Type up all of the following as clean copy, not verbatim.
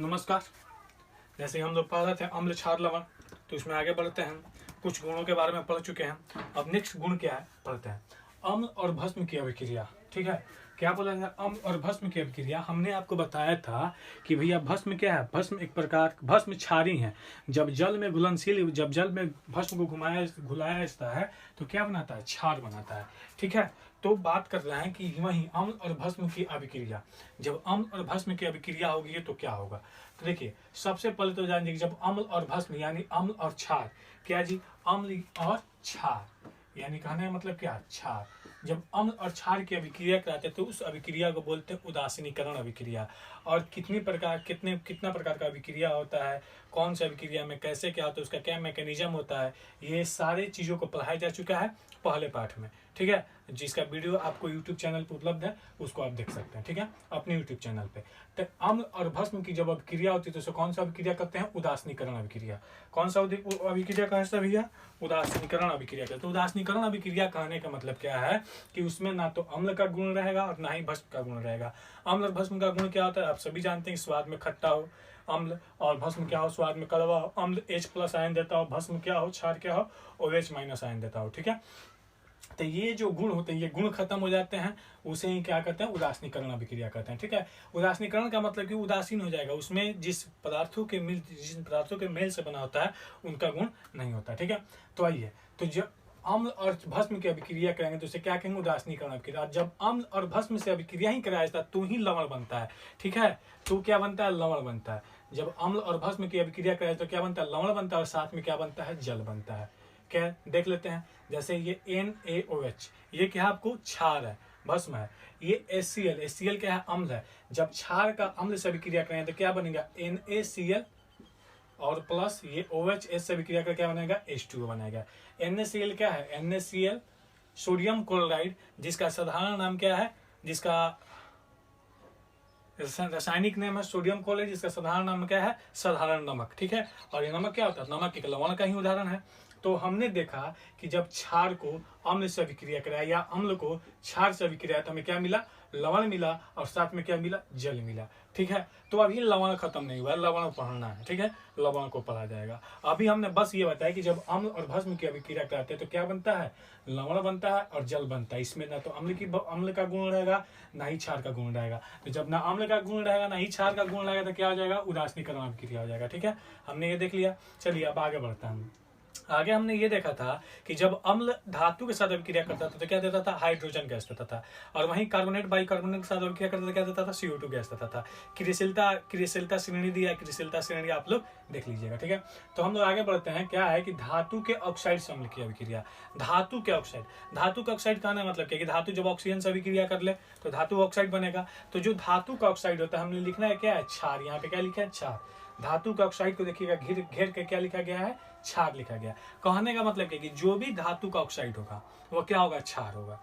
नमस्कार। जैसे हम लोग पढ़ रहे थे अम्ल क्षार लवण, तो इसमें आगे बढ़ते हैं। कुछ गुणों के बारे में पढ़ चुके हैं। अब नेक्स्ट गुण क्या है पढ़ते हैं। अम्ल और भस्म की अभिक्रिया। ठीक है, क्या बोला है? अम्ल और भस्म की अभिक्रिया। हमने आपको बताया था कि भैया भस्म क्या है। भस्म एक प्रकार भस्म क्षारी है। जब जल में घुलनशील, जब जल में भस्म को घुलाया जाता है तो क्या बनाता है? क्षार बनाता है। ठीक है, तो बात कर रहे हैं कि वही अम्ल और भस्म की अभिक्रिया। जब अम्ल और भस्म की अभिक्रिया होगी तो क्या होगा? तो देखिए, सबसे पहले तो जान लीजिए, जब अम्ल और भस्म यानी अम्ल और क्षार, क्या जी? अम्ल और क्षार यानी कहने का मतलब क्या? क्षार। जब अम्ल और क्षार की अभिक्रिया कराते हैं तो उस अभिक्रिया को बोलते हैं उदासीनीकरण अभिक्रिया। और कितना प्रकार का अभिक्रिया होता है, कौन सी अभिक्रिया में कैसे क्या होता है, उसका क्या मैकेनिज्म होता है, ये सारे चीज़ों को पढ़ाया जा चुका है पहले पाठ में। ठीक है, जिसका वीडियो आपको यूट्यूब चैनल पर उपलब्ध है, उसको आप देख सकते हैं। ठीक है, अपने यूट्यूब चैनल पे। तो अम्ल और भस्म की जब अभिक्रिया होती है तो उसे कौन सा अभिक्रिया करते हैं? उदासीनीकरण अभिक्रिया। कौन सा अभिक्रिया का हिस्सा भैया? उदासीनीकरण अभिक्रिया करते हैं। तो उदासीनीकरण अभिक्रिया कहने का मतलब क्या है कि उसमें ना तो अम्ल का गुण रहेगा और ना ही भस्म का गुण रहेगा। अम्ल और भस्म का गुण क्या होता है? आप सभी जानते हैं, स्वाद में खट्टा हो अम्ल, और भस्म क्या हो? स्वाद में कड़वा हो। अम्ल H+ आयन देता हो, भस्म क्या हो? क्षार क्या हो? OH- आयन देता हो। ठीक है, तो ये जो गुण होते हैं, ये गुण खत्म हो जाते हैं, उसे ही क्या करते हैं? उदासीनीकरण अभिक्रिया करते हैं। ठीक है, उदासीनीकरण का मतलब कि उदासीन हो जाएगा, उसमें जिस पदार्थों के मेल से बना होता है उनका गुण नहीं होता। ठीक है, तो आइए, तो जब अम्ल और भस्म की अभिक्रिया करेंगे तो उसे क्या कहेंगे? उदासीनीकरण अभिक्रिया। जब अम्ल और भस्म से अभिक्रिया ही कराया जाता है तो ही लवण बनता है। ठीक है, तो क्या बनता है? लवण बनता है। जब अम्ल और भस्म की अभिक्रिया कराया तो क्या बनता है? लवण बनता है, और साथ में क्या बनता है? जल बनता है। क्या देख लेते हैं, जैसे ये NaOH, ये क्या है? आपको क्षार है, भस्म है। ये HCl क्या है? अम्ल है। जब क्षार का अम्ल से अभिक्रिया करें तो क्या बनेगा? NaCl, और प्लस ये OH से अभिक्रिया कर क्या बनेगा? H2O बनेगा। NaCl क्या है? NaCl सोडियम क्लोराइड, जिसका साधारण नाम क्या है? जिसका रासायनिक नाम है सोडियम क्लोराइड, जिसका साधारण नाम क्या है? साधारण नमक। ठीक है, और ये नमक क्या होता है? नमक एक लवण का ही उदाहरण है। तो हमने देखा कि जब क्षार को अम्ल से अभिक्रिया कराया या अम्ल को क्षार से अभिक्रिया तो हमें क्या मिला? लवण मिला, और साथ में क्या मिला? जल मिला। ठीक है, तो अभी लवण खत्म नहीं हुआ है, लवण पढ़ना है। ठीक है, लवण को पढ़ा जाएगा। अभी हमने बस ये बताया कि जब अम्ल और भस्म की अभिक्रिया कराते हैं तो क्या बनता है? लवण बनता है और जल बनता है। इसमें ना तो अम्ल का गुण रहेगा, ना ही क्षार का गुण रहेगा। तो जब ना अम्ल का गुण रहेगा ना ही क्षार का गुण रहेगा तो क्या हो जाएगा? उदासीनीकरण अभिक्रिया हो जाएगा। ठीक है, हमने ये देख लिया। चलिए अब आगे बढ़ते हैं। आगे हमने ये देखा था कि जब अम्ल धातु के साथ अभिक्रिया करता था तो क्या देता था? हाइड्रोजन गैस देता था। और वहीं कार्बोनेट बाइकार्बोनेट के साथ अभिक्रिया करता था, क्या देता था? CO2 गैस देता था। क्रियाशीलता श्रेणी दिया, क्रियाशीलता श्रेणी आप लोग देख लीजिएगा। ठीक है, तो हम लोग आगे बढ़ते हैं। क्या है कि धातु के ऑक्साइड से अम्ल की अभिक्रिया। धातु के ऑक्साइड कहना मतलब क्या? कि धातु जब ऑक्सीजन से अभिक्रिया कर ले तो धातु ऑक्साइड बनेगा। तो जो धातु का ऑक्साइड होता है, हमने लिखना है क्या है? क्षार। यहाँ पे क्या लिखा है? क्षार। धातु के ऑक्साइड को देखिएगा, घेर के क्या लिखा गया है? क्षार लिखा गया। कहने का मतलब क्या कि जो भी धातु का ऑक्साइड होगा वो क्या होगा? क्षार होगा।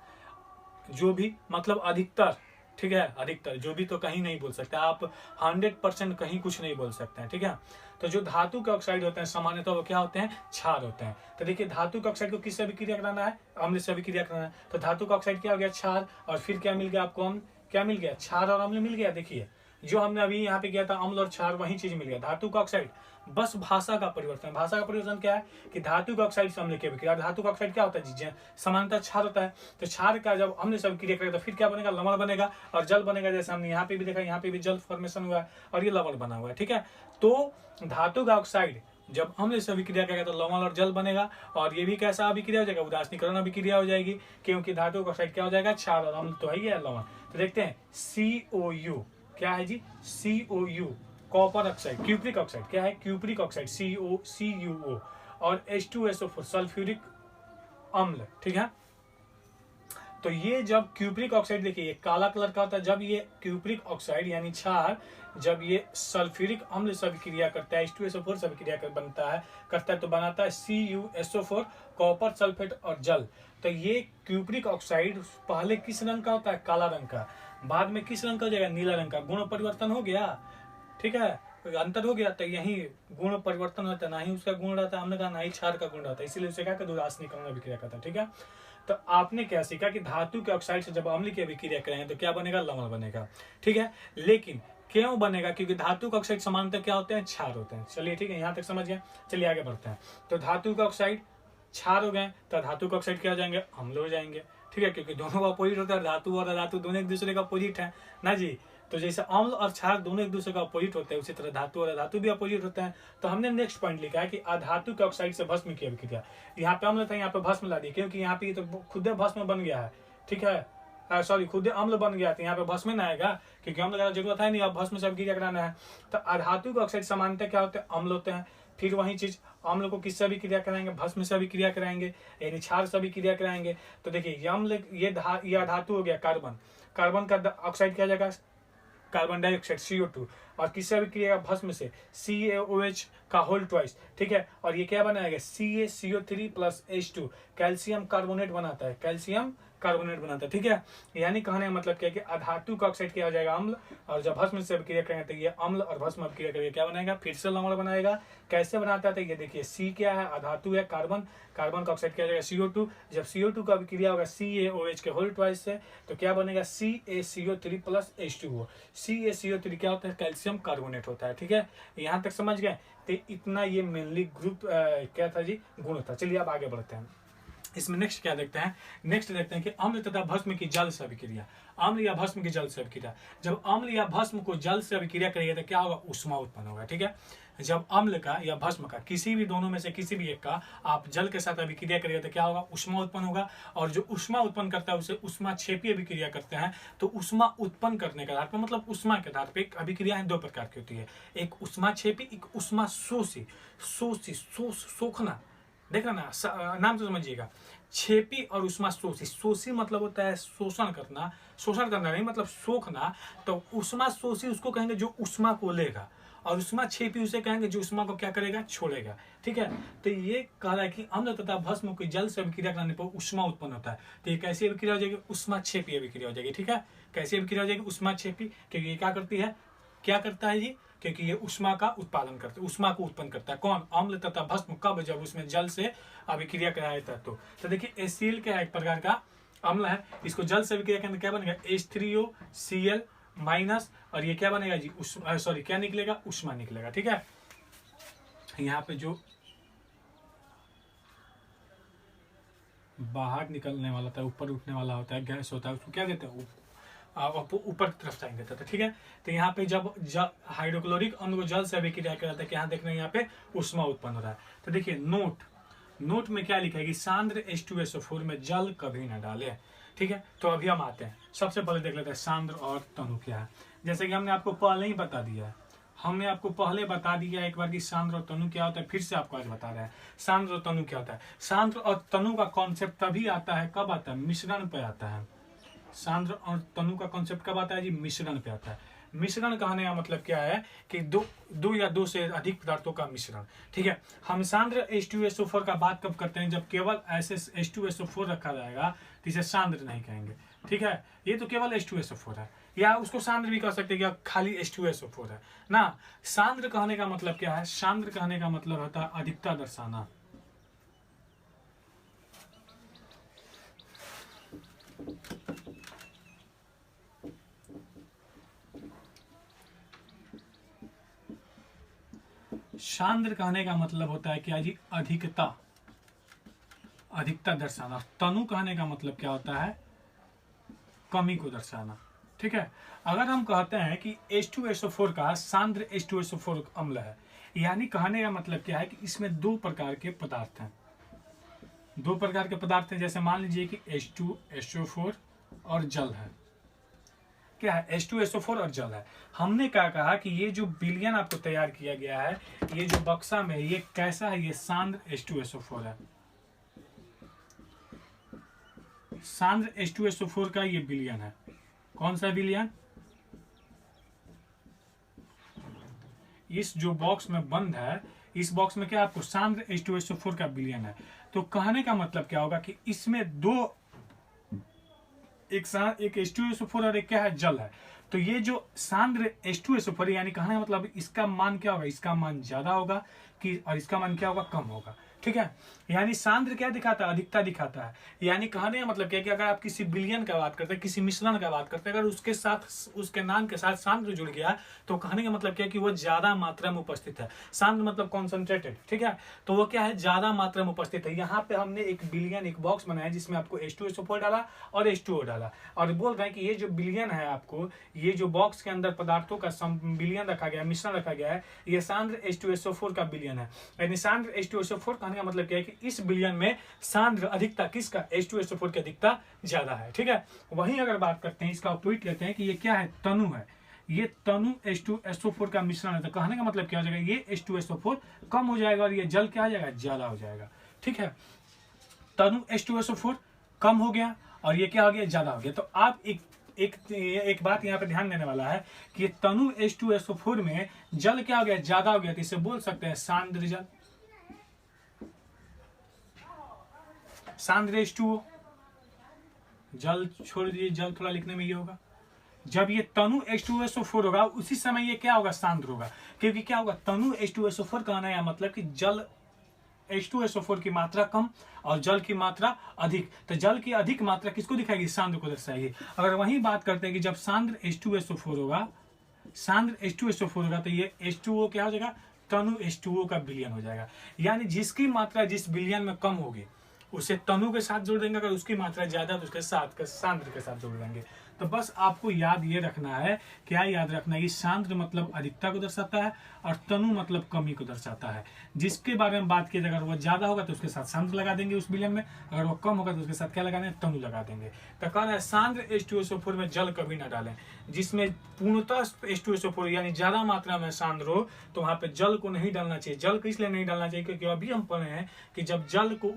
जो भी मतलब अधिकतर, ठीक है, अधिकतर, जो भी तो कहीं नहीं बोल सकते आप, 100% कहीं कुछ नहीं बोल सकते हैं। ठीक है, तो जो धातु के ऑक्साइड होते हैं सामान्यतः वो क्या होते हैं? क्षार होते हैं। तो देखिए, धातु के ऑक्साइड को किससे अभिक्रिया कराना है? अम्ल से अभिक्रिया कराना है। तो धातु का ऑक्साइड क्या हो गया? क्षार। और फिर क्या मिल गया आपको? अम्ल। क्या मिल गया? क्षार और अम्ल मिल गया। देखिए, जो हमने अभी यहाँ पे किया था अम्ल और क्षार, वही चीज मिल गया। धातु का ऑक्साइड, बस भाषा का परिवर्तन। भाषा का परिवर्तन क्या है कि धातु का ऑक्साइड से अम्ल की अभिक्रिया। धातु का ऑक्साइड क्या होता है जी? सामान्यतः क्षार होता है। तो क्षार का जब अम्ल से अभिक्रिया करेगा तो फिर क्या बनेगा? लवण बनेगा और जल बनेगा। जैसे हमने यहाँ पे भी देखा, यहाँ पे भी जल फॉर्मेशन हुआ है और ये लवण बना हुआ है। ठीक है, तो धातु का ऑक्साइड जब अम्ल से अभिक्रिया करेगा तो लवण और जल बनेगा। और ये भी कैसा अभिक्रिया हो जाएगा? उदासीनीकरण अभिक्रिया हो जाएगी, क्योंकि धातु का ऑक्साइड क्या हो जाएगा? क्षार, और अम्ल तो है ही है लवण। तो देखते हैं COU क्या है जी? COU copper oxide, cupric oxide क्या है? क्यूप्रिक ऑक्साइड CuO, और H2SO4 सल्फ्यूरिक अम्ल। ठीक है, तो ये जब क्यूप्रिक ऑक्साइड, देखिए ये काला कलर का होता है। जब ये क्यूप्रिक ऑक्साइड यानी क्षार जब ये सल्फ्यूरिक अम्ल से अभिक्रिया करता है, H2SO4 से अभिक्रिया करता है तो बनाता है CuSO4, कॉपर सल्फेट और जल। तो ये क्यूप्रिक ऑक्साइड पहले किस रंग का होता है? काला रंग का। बाद में किस रंग का हो जाएगा? नीला रंग का। गुण परिवर्तन हो गया। ठीक है, अंतर हो गया। तो यही गुण परिवर्तन होता है, ना ही उसका गुण रहता है अम्ल का, ना ही क्षार का गुण रहता है। इसीलिए उसे क्या कहते हैं? उदासीनीकरण अभिक्रिया करता है। ठीक है, तो आपने क्या सीखा कि धातु के ऑक्साइड से जब अम्ल की अभिक्रिया करेंगे तो क्या बनेगा? लवण बनेगा। ठीक है, लेकिन क्यों बनेगा? क्योंकि धातु का ऑक्साइड सामान्यतः क्या होते हैं? क्षार होते हैं। चलिए ठीक है, यहाँ तक समझ गए। चलिए आगे बढ़ते हैं। तो धातु का ऑक्साइड क्षार हो गए, तो धातु का ऑक्साइड क्या हो जाएंगे? अम्ल हो जाएंगे। ठीक है, क्योंकि दोनों का अपोजिट होता है, धातु और अधातु दोनों एक दूसरे का अपोजिट है ना जी। तो जैसे अम्ल और क्षार दोनों एक दूसरे का अपोजिट होते हैं, उसी तरह धातु और अधातु भी अपोजिट होते हैं। तो हमने नेक्स्ट पॉइंट लिखा है कि अधातु के ऑक्साइड से भस्म की अभिक्रिया। यहाँ पे अम्ल था, यहाँ पे भस्म ला दी, क्योंकि यहाँ पे तो खुद भस्म बन गया है। ठीक है, सॉरी, खुद अम्ल बन गया था, यहाँ पे भस्म ना आएगा, क्योंकि अम्ल का जरूरत है नहीं, अब भस्म से अभिक्रिया कराना है। तो अधातु के ऑक्साइड सामान्यतः क्या होते हैं? अम्ल होते हैं। फिर वही चीज अम्ल को किससे भी क्रिया कराएंगे? भस्म से भी क्रिया कराएंगे, यानी क्षार से भी क्रिया कराएंगे। तो देखिए अम्ल ये धातु हो गया कार्बन, कार्बन का ऑक्साइड क्या जाएगा? कार्बन डाइऑक्साइड CO2, और किससे भी क्रिया भस्म से CaOH का होल ट्वाइस। ठीक है, और ये क्या बनाएगा? CaCO3 plus H2 calcium carbonate बनाता है, कैल्शियम कार्बोनेट बनाता है। ठीक है, यानी कहने का मतलब क्या है कि अधातु का ऑक्साइड क्या हो जाएगा? अम्ल, और जब भस्म से अभिक्रिया करेंगे तो ये अम्ल और भस्म अभिक्रिया करके क्या बनाएगा? फिर से लवण बनाएगा। कैसे बनाता है? तो ये देखिए C क्या है? अधातु है कार्बन, कार्बन का ऑक्साइड क्या हो जाएगा? CO2। जब CO2 का अभिक्रिया होगा CaOH के होल ट्वाइस से, तो क्या बनेगा? CaCO3 plus H2O। CaCO3 क्या होता है? कैल्शियम कार्बोनेट होता है। ठीक है, यहाँ तक समझ गए। तो इतना ये मेनली ग्रुप क्या था जी? गुण था। चलिए अब आगे बढ़ते हैं। इसमें नेक्स्ट क्या देखते हैं? नेक्स्ट देखते हैं कि अम्ल तथा भस्म की जल से अभिक्रिया। अम्ल या भस्म की जल से अभिक्रिया, जब अम्ल या भस्म को जल से अभिक्रिया करेगा तो क्या होगा? उष्मा उत्पन्न होगा। ठीक है, जब अम्ल का या भस्म का किसी भी दोनों में से किसी भी एक का आप जल के साथ अभिक्रिया करेगा तो क्या होगा? उष्मा उत्पन्न होगा। और जो उष्मा उत्पन्न करता है उसे उष्माक्षेपी अभिक्रिया करते हैं। तो उष्मा उत्पन्न करने के आधार पर, मतलब उष्मा के आधार पर अभिक्रिया दो प्रकार की होती है, एक उष्माक्षेपी, एक उष्मा शोषी। सोखना, देखना ना, नाम तो समझिएगा। छेपी और उष्मा शोषी। शोषी मतलब होता है शोषण करना, शोषण करना नहीं मतलब सोखना। तो उष्मा शोषी उसको कहेंगे जो उष्मा को लेगा, और उष्मा छेपी उसे कहेंगे जो उष्मा को क्या करेगा? छोड़ेगा। ठीक है, तो ये कह रहा है कि अम्ल तथा भस्म की जल से अभिक्रिया कराने पर उष्मा उत्पन्न होता है। तो ये कैसी अभिक्रिया हो जाएगी? उष्मा छेपी अभिक्रिया हो जाएगी। ठीक है, कैसी अभिक्रिया हो जाएगी? उष्मा छेपी, क्योंकि ये क्या करती है? क्या करता है जी? क्योंकि ये उष्मा का उत्पादन करता है, उष्मा को उत्पन्न करता है। कौन? अम्ल तथा भस्म। कब? जब उसमें जल से अभिक्रिया कराया जाता है। तो देखिए एसिल क्या है? एक प्रकार का अम्ल है, इसको जल से अभिक्रिया करने क्या बनेगा? H3OCl माइनस, और ये क्या बनेगा जी? सॉरी क्या निकलेगा? उष्मा निकलेगा। ठीक है, यहाँ पे जो बाहर निकलने वाला होता है, ऊपर उठने वाला होता है, गैस होता है, उसको क्या देते हैं? ऊपर की तरफ साइन देता था। ठीक है, तो यहाँ पे जब हाइड्रोक्लोरिक अम्ल को जल से अभिक्रिया कराता है, यहाँ देख रहे हैं यहाँ पे उष्मा उत्पन्न हो रहा है। तो देखिए नोट में क्या लिखा है कि सांद्र H2SO4 में जल कभी न डाले। ठीक है, तो अभी हम आते हैं, सबसे पहले देख लेते हैं सांद्र और तनु क्या है। जैसे कि हमने आपको पहले ही बता दिया है, हमने आपको पहले बता दिया एक बार कि सांद्र और तनु क्या होता है, फिर से आपको आज बता रहे हैं सांद्र और तनु क्या होता है। सांद्र और तनु का कॉन्सेप्ट तभी आता है, कब आता है? मिश्रण पे आता है। सांद्र और तनु का कॉन्सेप्ट कब आता है जी? मिश्रण पे आता है। मिश्रण कहने का मतलब क्या है कि दो या दो से अधिक पदार्थों का मिश्रण। ठीक है, हम सांद्र H2SO4 का बात कब करते हैं? जब केवल ऐसे H2SO4 रखा जाएगा तो इसे सांद्र नहीं कहेंगे। ठीक है, ये तो केवल H2SO4 है, या उसको सांद्र भी कह सकते हैं, या खाली H2SO4 है ना। सांद्र कहने का मतलब क्या है? सांद्र कहने का मतलब होता है अधिकता दर्शाना। सांद्र कहने का मतलब होता है क्या जी? अधिकता दर्शाना। तनु कहने का मतलब क्या होता है? कमी को दर्शाना। ठीक है, अगर हम कहते हैं कि H2SO4 का सांद्र H2SO4 अम्ल है, यानी कहने का मतलब क्या है कि इसमें दो प्रकार के पदार्थ हैं। दो प्रकार के पदार्थ हैं, जैसे मान लीजिए कि H2SO4 और जल है। क्या है? H2SO4 और जल है। हमने क्या कहा कि ये जो विलयन आपको तैयार किया गया है, ये जो बक्सा में ये कैसा है? ये सांद्र H2SO4 है। सांद्र H2SO4 का ये विलयन है। कौन सा विलयन? इस जो बॉक्स में बंद है, इस बॉक्स में क्या आपको सांद्र H2SO4 का विलयन है। तो कहने का मतलब क्या होगा कि इसमें दो, एक H2SO4 और एक क्या है? जल है। तो ये जो सांद्र H2SO4 यानी कहने का मतलब इसका मान क्या होगा? इसका मान ज्यादा होगा कि, और इसका मान क्या होगा? कम होगा। ठीक है। यानी सांद्र क्या दिखाता है, अधिकता दिखाता है। यानी कहने का मतलब क्या कि अगर आप किसी विलयन का बात करते हैं, किसी मिश्रण का बात करते हैं, अगर उसके साथ उसके नाम के साथ सांद्र जुड़ गया तो कहने का मतलब क्या कि वो ज्यादा मात्रा में उपस्थित है। सांद्र मतलब कॉन्सेंट्रेटेड, ठीक है, तो वो क्या है, ज्यादा मात्रा में उपस्थित है। यहाँ पे हमने एक विलयन, एक बॉक्स बनाया जिसमें आपको H2SO4 डाला और H2O डाला, और बोल रहे हैं कि ये जो विलयन है, आपको ये जो बॉक्स के अंदर पदार्थों का विलयन रखा गया है, मिश्रण रखा गया है, ये सांद्र H2SO4 का विलयन है। यानी सांद्र H2SO4 कहने का मतलब क्या है कि इस विलयन में सांद्र अधिकता किसका, H2SO4 की अधिकता ज्यादा है, ठीक है। वहीं अगर बात करते हैं, इसका ऑपोजिट लेते हैं कि ये क्या है, तनु है, ये तनु H2SO4 का मिश्रण है, तो कहने का मतलब क्या हो जाएगा, ये H2SO4 कम हो जाएगा और ये जल क्या हो जाएगा, ज्यादा हो जाएगा, ठीक है। तनु H2SO4 कम हो गया और ये क्या हो गया, ज्यादा हो गया। तो आप एक बात यहाँ पे ध्यान देने वाला है कि ये तनु H2SO4 में जल क्या हो गया, ज्यादा हो गया, तो इसे बोल सकते हैं सांद्र जल, सांद्र H2O। जल छोड़ दीजिए, जल थोड़ा लिखने में ये होगा, जब ये तनु H2SO4 होगा उसी समय ये क्या होगा, सांद्र होगा, क्योंकि क्या होगा, तनु H2SO4 कहना है मतलब कि जल H2SO4 की मात्रा कम और जल की मात्रा अधिक, तो जल की अधिक मात्रा किसको दिखाएगी, सांद्र को दर्शाएगी। अगर वहीं बात करते हैं कि जब सांद्र H2SO4 होगा, सांद्र H2SO4 होगा, तो ये H2O क्या हो जाएगा, तनु H2O का विलयन हो जाएगा। यानी जिसकी मात्रा जिस विलयन में कम होगी उसे तनु के साथ जोड़ देंगे, अगर उसकी मात्रा ज्यादा तो उसके साथ सांद्र के साथ जोड़ देंगे। तो बस आपको याद ये रखना है, क्या याद रखना है, ये सांद्र मतलब अधिकता को दर्शाता है और तनु मतलब कमी को दर्शाता है। जिसके बारे में बात की, अगर वो ज्यादा होगा तो उसके साथ सांद्र लगा देंगे उस विलयन में, अगर वो कम होगा तो उसके साथ क्या लगा देंगे, तनु लगा देंगे। तो कह रहा है सांद्र H2SO4 में जल कभी ना डालें। जिसमें पूर्णतः H2SO4 यानी ज्यादा मात्रा में सांद्र हो तो वहां पे जल को नहीं डालना चाहिए। जल को इसलिए नहीं डालना चाहिए क्योंकि अभी हम पढ़े हैं कि जब जल को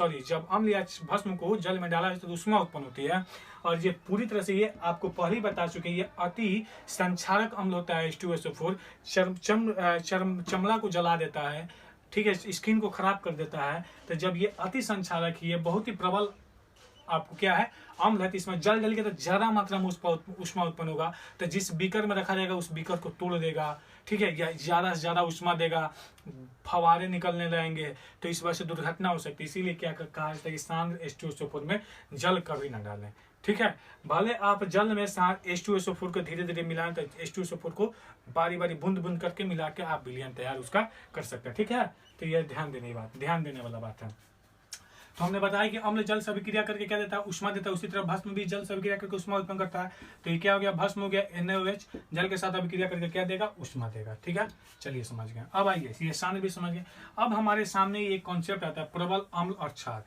जब अम्ल या भस्म को जल में डाला तो उष्मा उत्पन्न होती है, और ये पूरी तरह से, ये आपको पहले ही बता चुके हैं, ये अति संक्षारक अम्ल होता है H2SO4। चमड़ा को जला देता है, ठीक है, स्किन को खराब कर देता है। तो जब ये अति संक्षारक ही है, बहुत ही प्रबल आपको क्या है, अम्ल है, तो इसमें जल डलेगा तो ज्यादा मात्रा में उष्मा उत्पन्न होगा, तो जिस बीकर में रखा जाएगा उस बीकर को तोड़ देगा, ठीक है, या ज्यादा से ज्यादा उष्मा देगा, फवारे निकलने लगेंगे, तो इस वजह से दुर्घटना हो सकती है। इसीलिए क्या कहा जाता है कि सांद्र H2SO4 में जल कभी ना डालें, ठीक है। भले आप जल में H2SO4 को धीरे धीरे मिलाएं, तो H2SO4 को बारी बारी बूंद बूंद करके मिला के आप विलयन तैयार उसका कर सकते हैं, ठीक है। तो यह ध्यान देने वाला बात है। तो हमने बताया कि अम्ल जल से अभिक्रिया करके क्या देता है, उष्मा देता है, उसी तरह भस्म भी जल से अभिक्रिया करके उष्मा उत्पन्न करता है। तो ये क्या हो गया, भस्म हो गया, NaOH जल के साथ अभिक्रिया करके क्या देगा, उष्मा देगा, ठीक है। चलिए समझ गए। अब आइए, ये सांद्र भी समझ गए। अब हमारे सामने एक कॉन्सेप्ट आता है, प्रबल अम्ल और क्षार।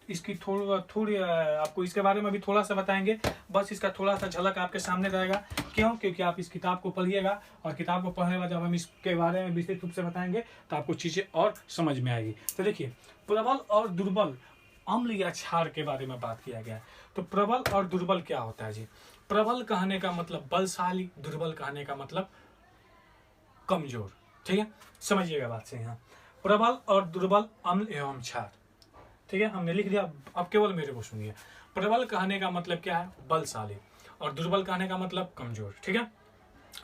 इसकी थोड़ी आपको इसके बारे में भी थोड़ा सा बताएंगे, बस इसका थोड़ा सा झलक आपके सामने रहेगा। क्यों, क्योंकि आप इस किताब को पढ़िएगा और किताब को पढ़ने के बाद जब हम इसके बारे में विस्तृत रूप से बताएंगे तो आपको चीजें और समझ में आएगी। तो देखिए, प्रबल और दुर्बल अम्ल या क्षार के बारे में बात किया गया है। तो प्रबल और दुर्बल क्या होता है जी, प्रबल कहने का मतलब बलशाली, दुर्बल कहने का मतलब कमजोर, ठीक है, समझिएगा बात से। यहाँ प्रबल और दुर्बल अम्ल एवं क्षार, ठीक है, हमने लिख दिया। अब केवल मेरे को सुनिए, प्रबल कहने का मतलब क्या है, बलशाली, और दुर्बल कहने का मतलब कमजोर, ठीक है।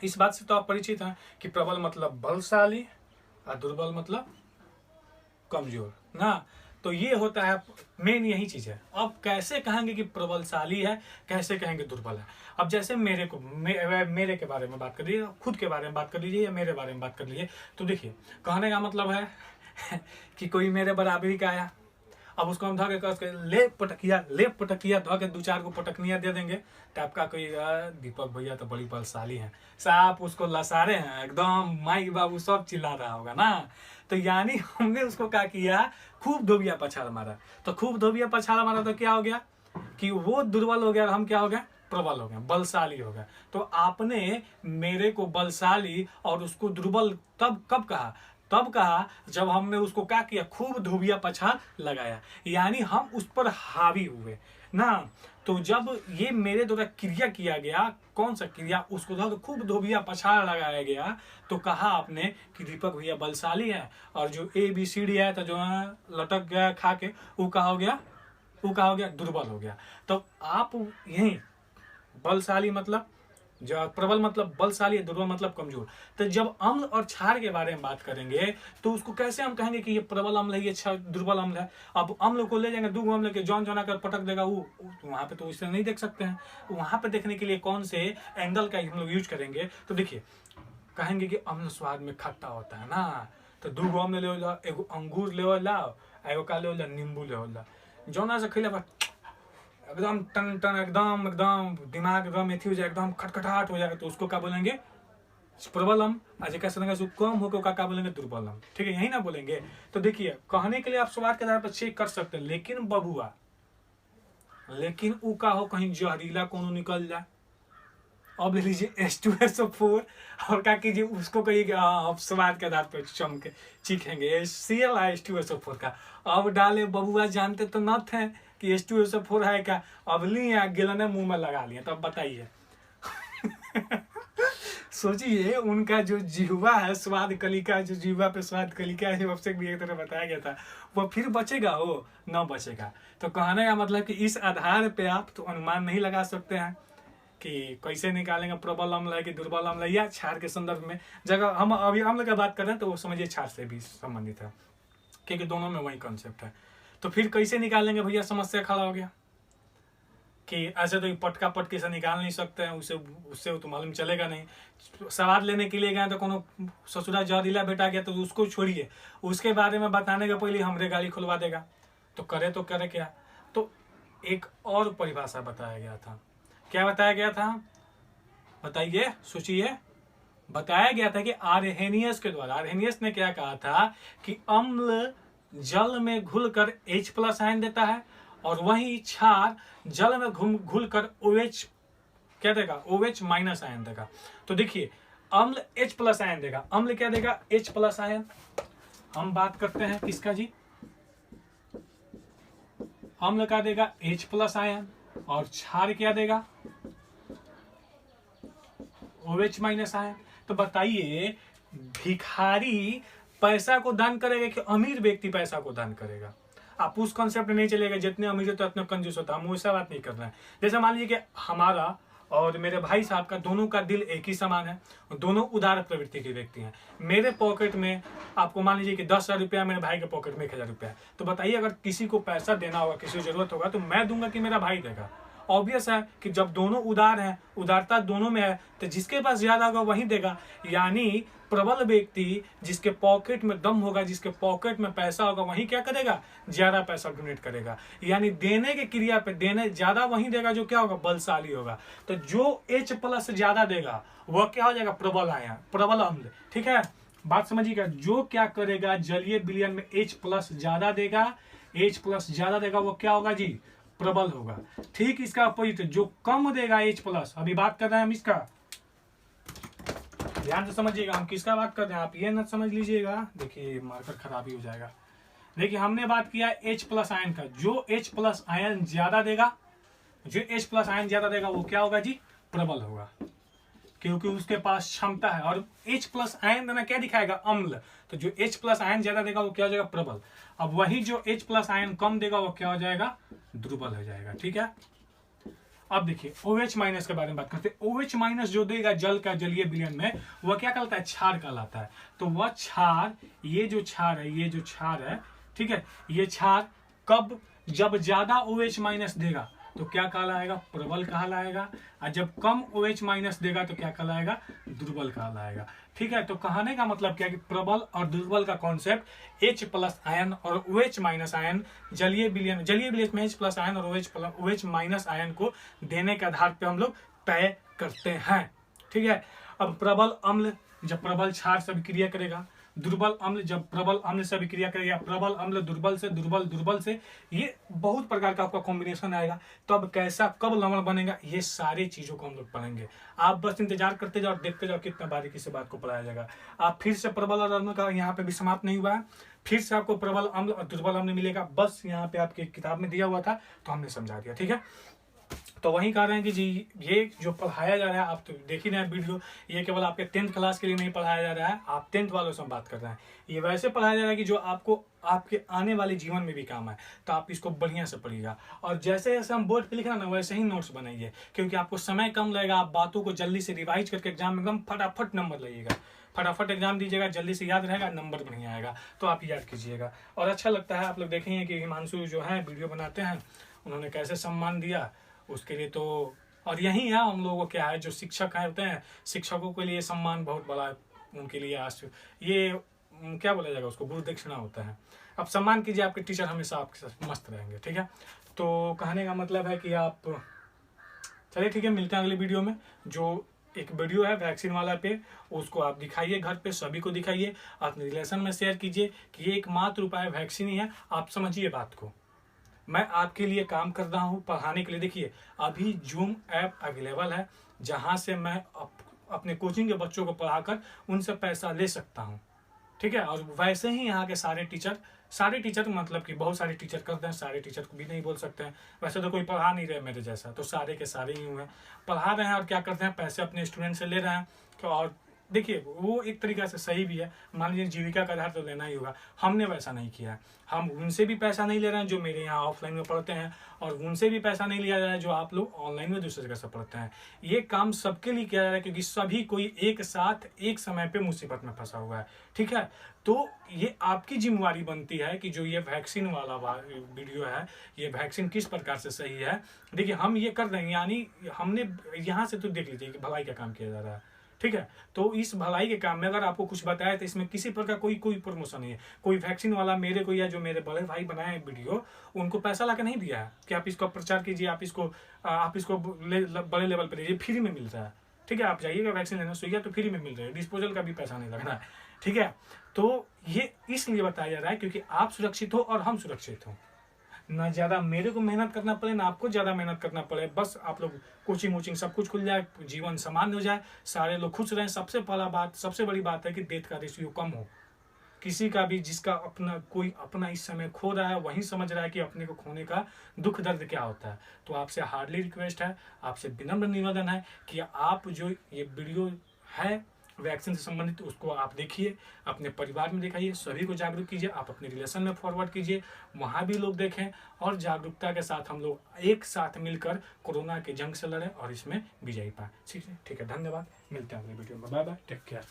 इस बात से तो आप परिचित हैं कि प्रबल मतलब बलशाली और दुर्बल मतलब कमजोर ना। तो ये होता है मेन, यही चीज है। अब कैसे कहेंगे कि प्रबलशाली है, कैसे कहेंगे दुर्बल है। अब जैसे मेरे के बारे में बात कर लीजिए, खुद के बारे में बात कर लीजिए या मेरे बारे में बात कर लीजिए। तो देखिए, कहने का मतलब है कि कोई मेरे बराबरी का आया, अब उसको हम धोके कस के ले पटकिया धो के 2-4 को पटकनिया दे देंगे, तो आपका कोई दीपक भैया तो बड़ी बलशाली हैं, साहब उसको लसारे हैं एकदम, माई बाबू सब चिल्ला रहा होगा ना। तो यानी हमने उसको क्या किया, खूब धोबिया पछाड़ मारा। तो खूब धोबिया पछाड़ मारा तो क्या हो गया कि वो दुर्बल हो गया और हम क्या हो गए, प्रबल हो गए, बलशाली हो गया। तो आपने मेरे को बलशाली और उसको दुर्बल कब कहा जब हमने उसको क्या किया, खूब धोबिया पछाड़ लगाया, यानी हम उस पर हावी हुए ना। तो जब ये मेरे द्वारा क्रिया किया गया, कौन सा क्रिया, उसको तो खूब धोबिया पछाड़ लगाया गया, तो कहा आपने कि दीपक भैया बलशाली है, और जो ABCD है तो जो लटक गया खा के, वो कहा हो गया दुर्बल हो गया। तो आप यही बलशाली मतलब जो प्रबल मतलब बलशाली, दुर्बल मतलब कमजोर। तो जब अम्ल और क्षार के बारे में बात करेंगे तो उसको कैसे हम कहेंगे कि ये प्रबल अम्ल है, ये दुर्बल अम्ल है। अब अम्ल को ले जाएंगे, 2 अम्ल के जौन जौन आकर पटक देगा, वो वहां पे तो इसे नहीं देख सकते हैं। वहां पे देखने के लिए कौन से एंगल का हम लोग यूज करेंगे, तो देखिए कहेंगे कि अम्ल स्वाद में खट्टा होता है ना, तो 2 अम्ल ले ला, एगो अंगूर ले ला, एगो का ले ला नींबू ले ला, जौना से खिला एकदम टन टन एकदम एकदम दिमाग एकदम एथी हो जाए, एकदम खटखटाहट हो जाएगा, तो उसको क्या बोलेंगे प्रबल अम्ल। आज कैसे लेंगे, कम होकर क्या बोलेंगे दुर्बल अम्ल। ठीक है, यही ना बोलेंगे। तो देखिए कहने के लिए आप स्वाद के आधार पर चेक कर सकते हैं, लेकिन बबुआ लेकिन ऊ का हो कहीं जहरीला कोनो निकल जाए। अब ले लीजिए H2SO4 और क्या कीजिए उसको कहिए कि अब स्वाद के आधार पर चमके चीखेंगे Cl H2SO4 का। अब डाले बबुआ, जानते तो न थे कि H2SO4 है क्या, अब लिए गिलने मुंह में लगा लिए, तब बताइए। सोचिए उनका जो जिह्वा है, स्वाद कलिका, जो जिह्वा पे स्वाद कलिका है, अब से भी एक तरह बताया गया था, वो फिर बचेगा, हो न बचेगा। तो कहने का मतलब कि इस आधार पे आप तो अनुमान नहीं लगा सकते हैं कि कैसे निकालेंगे प्रबल अम्ल है कि दुर्बल अम्ल है, या क्षार के संदर्भ में। जगह हम अभी अम्ल की बात कर रहे हैं तो वो समझिए क्षार से भी संबंधित है, क्योंकि दोनों में वही कॉन्सेप्ट है। तो फिर कैसे निकालेंगे भैया, समस्या खड़ा हो गया कि ऐसे तो पटका पटके से निकाल नहीं सकते हैं, उससे तो मालूम चलेगा नहीं। स्वाद लेने के लिए गए तो कोनो ससुरा जहरीला बेटा गया तो उसको छोड़िए, उसके बारे में बताने के पहले हमरे गाड़ी खुलवा देगा, तो करे क्या। तो एक और परिभाषा बताया गया था, क्या बताया गया था बताइए, सोचिए। बताया गया था कि आर्हेनियस के द्वारा, आर्हेनियस ने क्या कहा था कि अम्ल जल में घुलकर H+ आयन देता है, और वही क्षार जल में घुलकर OH क्या देगा, OH- आयन देगा। तो देखिए अम्ल H+ आयन देगा, अम्ल क्या देगा, H+ आयन। हम बात करते हैं किसका जी, अम्ल का देगा H+ आयन, और क्षार क्या देगा, OH- आयन। तो बताइए भिखारी पैसा को दान करेगा कि अमीर व्यक्ति पैसा को दान करेगा। आप उस कॉन्सेप्ट नहीं चलेगा जितने अमीर होता है उतना कंजूस होता है, हम वैसा बात नहीं कर रहे हैं। जैसे मान लीजिए कि हमारा और मेरे भाई साहब का दोनों का दिल एक ही समान है, दोनों उदार प्रवृत्ति के व्यक्ति हैं। मेरे पॉकेट में आपको मान लीजिए कि 10,000 रुपया, मेरे भाई के पॉकेट में 1,000 रुपया है, तो बताइए अगर किसी को पैसा देना होगा, किसी को जरूरत होगा, तो मैं दूंगा कि मेरा भाई देगा। ऑब्वियस है कि जब दोनों उदार हैं, उदारता दोनों में है, तो जिसके पास ज्यादा होगा वही देगा। यानी प्रबल व्यक्ति जिसके पॉकेट में दम होगा, जिसके पॉकेट में पैसा होगा, वही क्या करेगा, ज्यादा पैसा डोनेट करेगा। यानी देने के क्रिया पे देने ज्यादा वही देगा जो क्या होगा, बलशाली होगा। तो जो H+ ज्यादा देगा वह क्या हो जाएगा, प्रबल आयन, प्रबल अम्ल। ठीक है, बात समझिएगा। जो क्या करेगा, जलीय विलयन में H+ ज्यादा देगा, H+ ज्यादा देगा, वो क्या होगा जी, प्रबल होगा। ठीक इसका अपोजिट जो कम देगा H+, अभी बात कर रहे हैं हम इसका, ध्यान से समझिएगा हम किसका बात कर रहे हैं, आप ये न समझ लीजिएगा, देखिए मार्कर खराब ही हो जाएगा। देखिए हमने बात किया H+ आयन का, जो H+ आयन ज्यादा देगा, जो H+ आयन ज्यादा देगा वो क्या होगा जी, प्रबल होगा, क्योंकि उसके पास क्षमता है। और H+ आयन देना क्या दिखाएगा, अम्ल। तो जो H+ आयन ज्यादा देगा वो क्या हो जाएगा, प्रबल। अब वही जो H+ आयन कम देगा वो क्या हो जाएगा, दुर्बल हो जाएगा। ठीक है, अब देखिए OH- के बारे में बात करते हैं। OH- जो देगा जल का जलीय विलयन में, वह क्या कहलाता है, क्षार कहलाता है। तो वह क्षार, ये जो क्षार है, ये जो क्षार है, ठीक है, ये क्षार कब, जब ज्यादा OH- देगा तो क्या कहलाएगा, प्रबल कहलाएगा, और जब कम OH- देगा तो क्या कहलाएगा, दुर्बल कहलाएगा। ठीक है, तो कहने का मतलब क्या है कि प्रबल और दुर्बल का कॉन्सेप्ट H+ आयन और OH- आयन जलीय विलयन में H+ आयन और OH- आयन को देने के आधार पे हम लोग तय करते हैं। ठीक है, अब प्रबल अम्ल जब प्रबल क्षार से अभिक्रिया करेगा, दुर्बल अम्ल जब प्रबल अम्ल से अभिक्रिया करेगा, प्रबल अम्ल दुर्बल से, दुर्बल से, ये बहुत प्रकार का आपका कॉम्बिनेशन आएगा। तो अब कैसा कब लवण बनेगा, ये सारी चीजों को हम लोग पढ़ेंगे। आप बस इंतजार करते जाओ, देखते जाओ कितना बारीकी से बात को पढ़ाया जाएगा। आप फिर से प्रबल और अम्ल का यहाँ पे भी समाप्त नहीं हुआ है, फिर से आपको प्रबल अम्ल और दुर्बल अम्ल मिलेगा, बस यहाँ पे आपकी किताब में दिया हुआ था तो हमने समझा दिया। ठीक है, तो वही कह रहे हैं कि जी ये जो पढ़ाया जा रहा है, आप तो देख ही रहे हैं वीडियो, ये केवल आपके 10th क्लास के लिए नहीं पढ़ाया जा रहा है, आप 10th वालों से हम बात कर रहे हैं। ये वैसे पढ़ाया जा रहा है कि जो आपको आपके आने वाले जीवन में भी काम है, तो आप इसको बढ़िया से पढ़िएगा। और जैसे जैसे हम बोर्ड पे लिख रहे हैं ना, वैसे ही नोट्स बनाइए, क्योंकि आपको समय कम लगेगा, आप बातों को जल्दी से रिवाइज करके एग्जाम में एकदम फटाफट नंबर लाइएगा, फटाफट एग्जाम दीजिएगा, जल्दी से याद रहेगा, नंबर बढ़िया आएगा, तो आप याद कीजिएगा। और अच्छा लगता है, आप लोग देखेंगे कि हिमांशु जो है वीडियो बनाते हैं, उन्होंने कैसे सम्मान दिया उसके लिए। तो और यही है हम लोगों को क्या है, जो शिक्षक है होते हैं, शिक्षकों के लिए सम्मान बहुत बड़ा उनके लिए ये क्या बोला जाएगा उसको, गुरु दक्षिणा होता है। अब सम्मान कीजिए, आपके टीचर हमेशा आपके साथ मस्त रहेंगे, ठीक है। तो कहने का मतलब है कि आप चलिए ठीक है, मिलते हैं अगली वीडियो में। जो एक वीडियो है वैक्सीन वाला पे, उसको आप दिखाइए घर पे, सभी को दिखाइए, अपने रिलेशन में शेयर कीजिए कि ये एकमात्र उपाय वैक्सीन ही है। आप समझिए बात को, मैं आपके लिए काम कर रहा हूँ पढ़ाने के लिए। देखिए अभी जूम ऐप अवेलेबल है, जहाँ से मैं अपने कोचिंग के बच्चों को पढ़ाकर उनसे पैसा ले सकता हूँ, ठीक है। और वैसे ही यहाँ के सारे टीचर मतलब कि बहुत सारे टीचर करते हैं, सारे टीचर को भी नहीं बोल सकते हैं, वैसे तो कोई पढ़ा नहीं रहे मेरे जैसा, तो सारे के सारे ही हुए पढ़ा रहे हैं। और क्या करते हैं, पैसे अपने स्टूडेंट से ले रहे हैं। तो और देखिए वो एक तरीका से सही भी है, मान लीजिए जीविका का आधार तो लेना ही होगा, हमने वैसा नहीं किया। हम उनसे भी पैसा नहीं ले रहे हैं जो मेरे यहाँ ऑफलाइन में पढ़ते हैं, और उनसे भी पैसा नहीं लिया जा रहा है जो आप लोग ऑनलाइन में दूसरी जगह से पढ़ते हैं। ये काम सबके लिए किया जा रहा है, क्योंकि सभी कोई एक साथ एक समय पे मुसीबत में फंसा हुआ है, ठीक है। तो ये आपकी जिम्मेवारी बनती है कि जो ये वैक्सीन वाला वीडियो है, ये वैक्सीन किस प्रकार से सही है। देखिए हम ये कर रहे हैं, यानी हमने यहाँ से तो देख लीजिए कि भलाई का काम किया जा रहा है, ठीक है। तो इस भलाई के काम में अगर आपको कुछ बताया तो इसमें किसी प्रकार कोई प्रमोशन नहीं है। कोई वैक्सीन वाला मेरे को या जो मेरे बड़े भाई बनाए वीडियो, उनको पैसा ला के नहीं दिया है कि आप इसका प्रचार कीजिए, आप इसको बड़े लेवल पर लीजिए, फ्री में मिल रहा है, ठीक है। आप जाइएगा वैक्सीन लेना, सुइया तो फ्री में मिल रहा है, डिस्पोजल का भी पैसा नहीं लग रहा है, ठीक है। तो ये इसलिए बताया जा रहा है क्योंकि आप सुरक्षित हो और हम सुरक्षित हो, ना ज्यादा मेरे को मेहनत करना पड़े, ना आपको ज्यादा मेहनत करना पड़े। बस आप लोग कोचिंग वोचिंग सब कुछ खुल जाए, जीवन सामान्य हो जाए, सारे लोग खुश रहें। सबसे बड़ी बात है कि डेथ का रेशियो कम हो। किसी का भी जिसका कोई अपना इस समय खो रहा है, वही समझ रहा है कि अपने को खोने का दुख दर्द क्या होता है। तो आपसे हार्डली रिक्वेस्ट है, आपसे विनम्र निवेदन है कि आप जो ये वीडियो है वैक्सीन से संबंधित, उसको आप देखिए, अपने परिवार में दिखाइए, सभी को जागरूक कीजिए, आप अपने रिलेशन में फॉरवर्ड कीजिए, वहाँ भी लोग देखें, और जागरूकता के साथ हम लोग एक साथ मिलकर कोरोना के जंग से लड़ें और इसमें विजयी पाएं। ठीक है, धन्यवाद, मिलते हैं अगले वीडियो में, बाय बाय, टेक केयर।